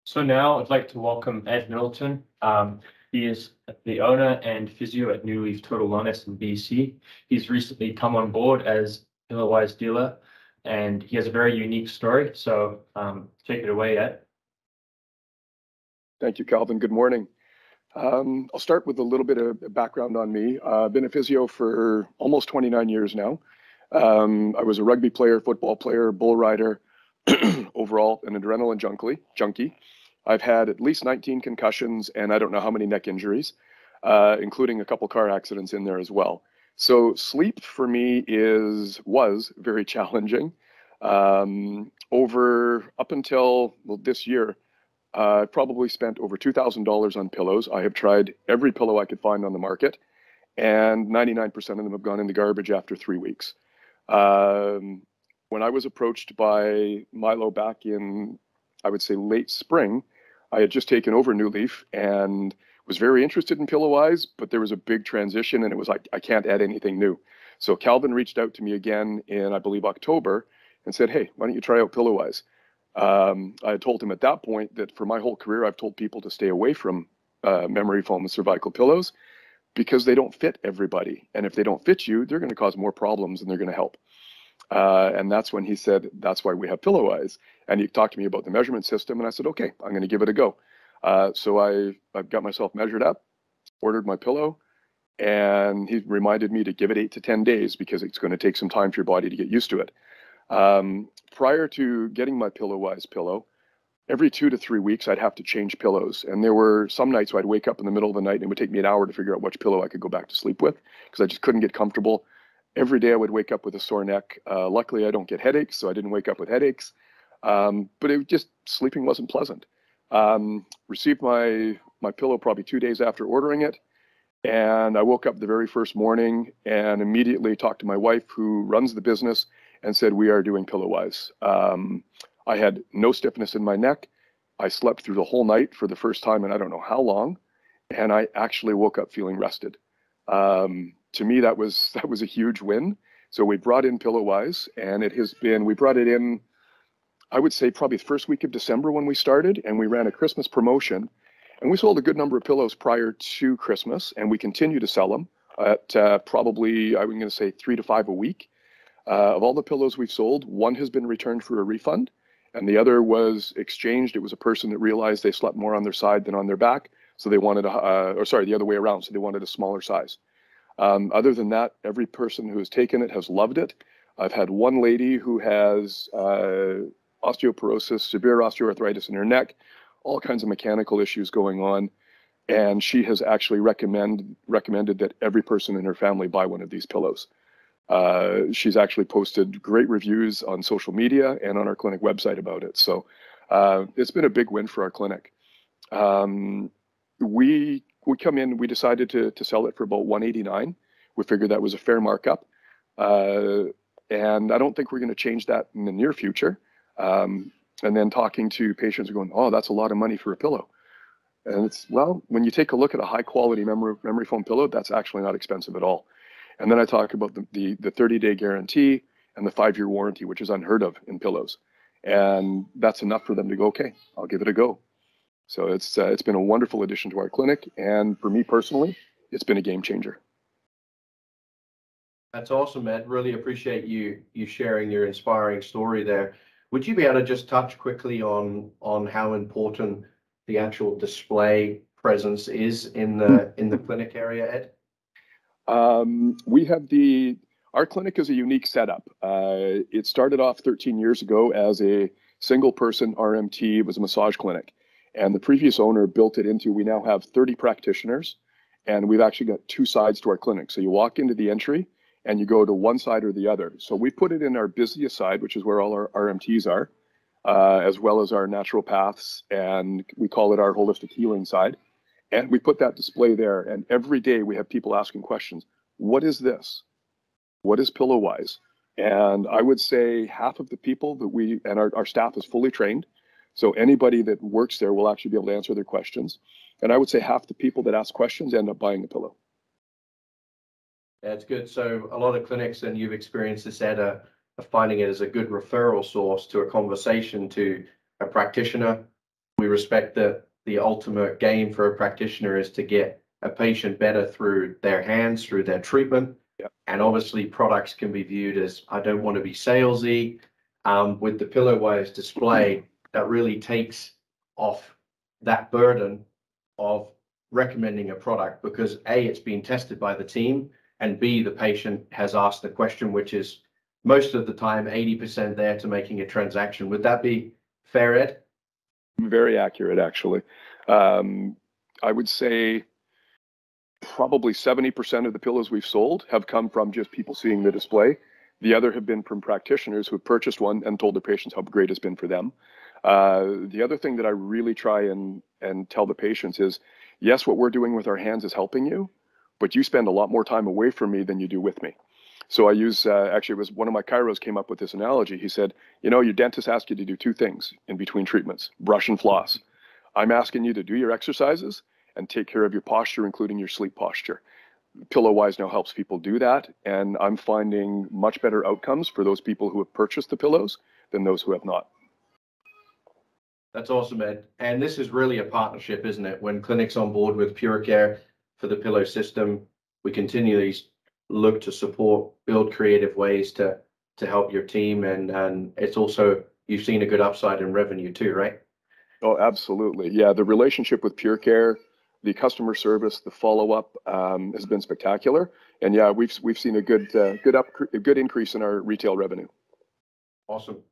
So now I'd like to welcome Ed Middleton. He is the owner and physio at Newleaf Total Wellness in BC. He's recently come on board as Pillowise dealer, and he has a very unique story. So take it away, Ed. Thank you, Calvin. Good morning. I'll start with a little bit of background on me. I've been a physio for almost 29 years now. I was a rugby player, football player, bull rider, overall an adrenaline junkie. I've had at least 19 concussions and I don't know how many neck injuries, including a couple car accidents in there as well. So sleep for me was very challenging. Up until this year, I probably spent over $2,000 on pillows. I have tried every pillow I could find on the market, and 99% of them have gone in the garbage after 3 weeks. When I was approached by Milo back in, I would say, late spring, I had just taken over Newleaf and was very interested in Pillowise, but there was a big transition and it was like, I can't add anything new. So Calvin reached out to me again in, I believe, October and said, hey, why don't you try out Pillowise? I had told him at that point that for my whole career, I've told people to stay away from memory foam and cervical pillows because they don't fit everybody. And if they don't fit you, they're going to cause more problems than they're going to help. And that's when he said, that's why we have Pillowise. And he talked to me about the measurement system. And I said, okay, I'm going to give it a go. So I've got myself measured up, ordered my pillow, and he reminded me to give it 8 to 10 days because it's going to take some time for your body to get used to it. Prior to getting my Pillowise pillow, every 2 to 3 weeks, I'd have to change pillows. And there were some nights where I'd wake up in the middle of the night and it would take me an hour to figure out which pillow I could go back to sleep with because I just couldn't get comfortable. Every day I would wake up with a sore neck. Luckily, I don't get headaches, so I didn't wake up with headaches. But sleeping wasn't pleasant. Received my pillow probably 2 days after ordering it. And I woke up the very first morning and immediately talked to my wife who runs the business and said, we are doing Pillowise. I had no stiffness in my neck. I slept through the whole night for the first time in I don't know how long. And I actually woke up feeling rested. To me, that was a huge win. So we brought in Pillowise and we brought it in, I would say probably the first week of December when we started, and we ran a Christmas promotion. And we sold a good number of pillows prior to Christmas, and we continue to sell them at probably, I'm going to say 3 to 5 a week. Of all the pillows we've sold, one has been returned for a refund, and the other was exchanged. It was a person that realized they slept more on their side than on their back, so they wanted the other way around, so they wanted a smaller size. Other than that, every person who has taken it has loved it. I've had one lady who has osteoporosis, severe osteoarthritis in her neck, all kinds of mechanical issues going on, and she has actually recommended that every person in her family buy one of these pillows. She's actually posted great reviews on social media and on our clinic website about it. So it's been a big win for our clinic. We come in, we decided to sell it for about $189. We figured that was a fair markup. And I don't think we're going to change that in the near future. And then talking to patients are going, oh, that's a lot of money for a pillow. And it's, well, when you take a look at a high quality memory foam pillow, that's actually not expensive at all. And then I talk about the 30-day guarantee and the 5-year warranty, which is unheard of in pillows. And that's enough for them to go, okay, I'll give it a go. So it's been a wonderful addition to our clinic. And for me personally, it's been a game changer. That's awesome, Ed. Really appreciate you sharing your inspiring story there. Would you be able to just touch quickly on how important the actual display presence is in the clinic area, Ed? Our clinic is a unique setup. It started off 13 years ago as a single person RMT. It was a massage clinic. And the previous owner built it into, we now have 30 practitioners, and we've actually got 2 sides to our clinic. So you walk into the entry and you go to one side or the other. So we put it in our busiest side, which is where all our RMTs are, as well as our naturopaths, and we call it our holistic healing side. And we put that display there, and every day we have people asking questions. What is this? What is Pillowise? And I would say half of the people that our staff is fully trained. So anybody that works there will actually be able to answer their questions. And I would say half the people that ask questions end up buying a pillow. That's good. So a lot of clinics, and you've experienced this, Ed, are finding it as a good referral source to a conversation to a practitioner we respect that the ultimate game for a practitioner is to get a patient better through their hands, through their treatment. Yep. And obviously products can be viewed as, I don't want to be salesy. With the Pillowise display, that really takes off that burden of recommending a product, because A, it's been tested by the team, and B, the patient has asked the question, which is most of the time 80% there to making a transaction. Would that be fair, Ed? Very accurate, actually. I would say probably 70% of the pillows we've sold have come from just people seeing the display. The other have been from practitioners who have purchased one and told their patients how great it's been for them. The other thing that I really try and tell the patients is, yes, what we're doing with our hands is helping you, but you spend a lot more time away from me than you do with me. So I use, actually, it was one of my chiros came up with this analogy. He said, you know, your dentist asked you to do two things in between treatments: brush and floss. I'm asking you to do your exercises and take care of your posture, including your sleep posture. Pillowise now helps people do that, and I'm finding much better outcomes for those people who have purchased the pillows than those who have not. That's awesome, Ed. And this is really a partnership, isn't it? When clinics on board with PureCare for the pillow system, we continually look to support, build creative ways to help your team. And it's also, you've seen a good upside in revenue too, right? Oh, absolutely. Yeah, the relationship with PureCare, the customer service, the follow-up has been spectacular. And yeah, we've seen a good increase in our retail revenue. Awesome.